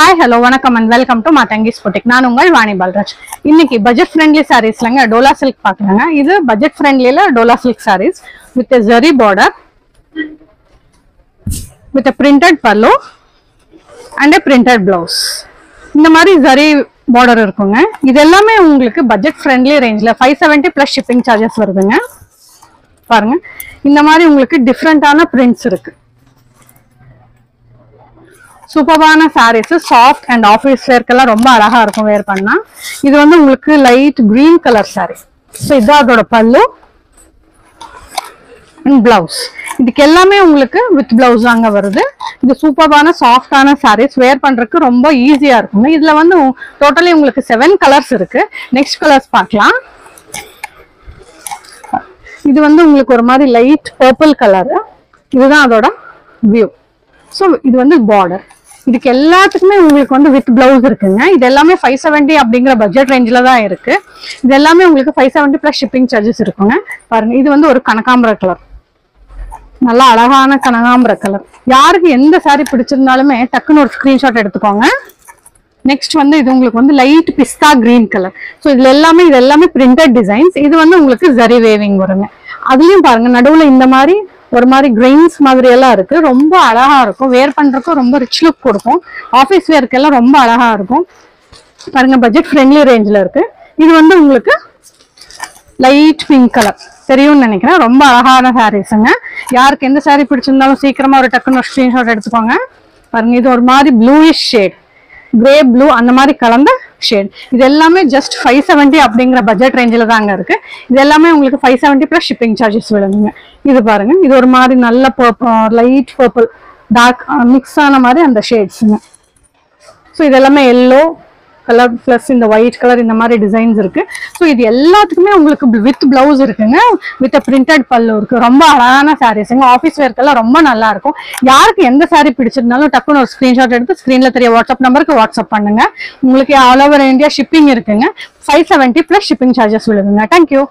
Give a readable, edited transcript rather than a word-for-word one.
Hi, hello, vanakkam and welcome to Matangi's Boutique. நான் உங்கள் வாணி பால்ராஜ். இன்னைக்கு பட்ஜெட் ஃப்ரெண்ட்லி சாரீஸ்லங்க டோலா சில்க் பார்க்கலாங்க. இது பட்ஜெட் ஃப்ரெண்ட்லில Dola silk saris with a zari border with a printed pallu and a printed blouse. இந்த மாதிரி zari border இருக்குங்க. இது எல்லாமே உங்களுக்கு budget friendly ரேஞ்ச்ல 570 plus shipping charges வருதுங்க. பாருங்க. இந்த மாதிரி உங்களுக்கு டிஃபரண்டான prints இருக்கு. சூப்பரான சாரீஸ் சாஃப்ட் அண்ட் ஆஃபீஸ் வேர்க்கெல்லாம் ரொம்ப அழகா இருக்கும் வேர் பண்ணா. இது வந்து உங்களுக்கு light green colour sari. So இதான் அதோட பல்லு அண்ட் பிளவுஸ். இதுக்கு எல்லாமே உங்களுக்கு வித் பிளவுஸ் தாங்க வருது. இது சூப்பரான சாஃப்டான சாரீஸ் வேர் பண்றதுக்கு ரொம்ப ஈஸியா இருக்குங்க. இதுல வந்து டோட்டலி உங்களுக்கு 7 கலர்ஸ் இருக்கு. நெக்ஸ்ட் கலர்ஸ் பார்க்கலாம். இது வந்து உங்களுக்கு ஒரு மாதிரி லைட் பர்பிள் கலர். இதுதான் அதோட வியூ. ஸோ இது வந்து பார்டர். இதுக்கு எல்லாத்துக்குமே உங்களுக்கு வந்து வித் பிளவுஸ் இருக்குங்க. இது எல்லாமே 570 அப்படிங்கிற பட்ஜெட் ரேஞ்சில தான் இருக்கு. இது எல்லாமே உங்களுக்கு 570 பிளஸ் ஷிப்பிங் சார்ஜஸ் இருக்குங்க. பாருங்க, இது வந்து ஒரு கனகாம்பர கலர், நல்லா அழகான கனகாம்பர கலர். யாருக்கு எந்த சாரி பிடிச்சிருந்தாலுமே டக்குன்னு ஒரு ஸ்கிரீன்ஷாட் எடுத்துக்கோங்க. நெக்ஸ்ட் வந்து இது உங்களுக்கு வந்து லைட் பிஸ்தா கிரீன் கலர். ஸோ இது எல்லாமே பிரிண்டட் டிசைன்ஸ். இது வந்து உங்களுக்கு ஜரி வேவிங் வருங்க. அதுலயும் பாருங்க நடுவுல இந்த மாதிரி ஒரு மாதிரி கிரெயின்ஸ் மாதிரி எல்லாம் இருக்கு. ரொம்ப அழகா இருக்கும். வேர் பண்றதுக்கும் ரொம்ப ரிச் லுக் கொடுக்கும். ஆஃபீஸ் வேர்க்கு எல்லாம் ரொம்ப அழகா இருக்கும். பாருங்க, பட்ஜெட் ஃப்ரெண்ட்லி ரேஞ்சில் இருக்கு. இது வந்து உங்களுக்கு லைட் பிங்க் கலர் தெரியும்னு நினைக்கிறேன். ரொம்ப அழகான சாரீஸுங்க. யாருக்கு எந்த சாரீ பிடிச்சிருந்தாலும் சீக்கிரமா ஒரு டக்குன்னு ஸ்கிரீன்ஷாட் எடுத்துக்கோங்க. பாருங்க, இது ஒரு மாதிரி ப்ளூயிஷ் ஷேட், கிரே ப்ளூ அந்த மாதிரி கலந்த ஷேட். இது எல்லாமே ஜஸ்ட் 570 அப்படிங்கிற பட்ஜெட் ரேஞ்சில் தாங்க இருக்கு. இது எல்லாமே உங்களுக்கு 570 பிளஸ் ஷிப்பிங் சார்ஜஸ் விழுந்துங்க. இது பாருங்க, இது ஒரு மாதிரி நல்ல லைட் பர்பிள் டார்க் மிக்ஸ் ஆன மாதிரி அந்த ஷேட்ஸுங்க. ஸோ இது எல்லாமே எல்லோ கலர் பிளஸ் இந்த ஒயிட் கலர் இந்த மாதிரி டிசைன்ஸ் இருக்கு. ஸோ இது எல்லாத்துக்குமே உங்களுக்கு வித் பிளவுஸ் இருக்குங்க. வித் பிரிண்டட் பல்லு இருக்கு. ரொம்ப அழகான சாரீஸுங்க. ஆஃபீஸ் வேர்க்கெல்லாம் ரொம்ப நல்லா இருக்கும். யாருக்கு எந்த சாரீ பிடிச்சிருந்தாலும் டக்குன்னு ஒரு ஸ்கிரீன்ஷாட் எடுத்து ஸ்கிரீன்ல தெரிய வாட்ஸ்அப் நம்பருக்கு வாட்ஸ்அப் பண்ணுங்க. உங்களுக்கு ஆல் ஓவர் இந்தியா ஷிப்பிங் இருக்குங்க. 570 பிளஸ் ஷிப்பிங் சார்ஜஸ் விழுதுங்க. தேங்க்யூ.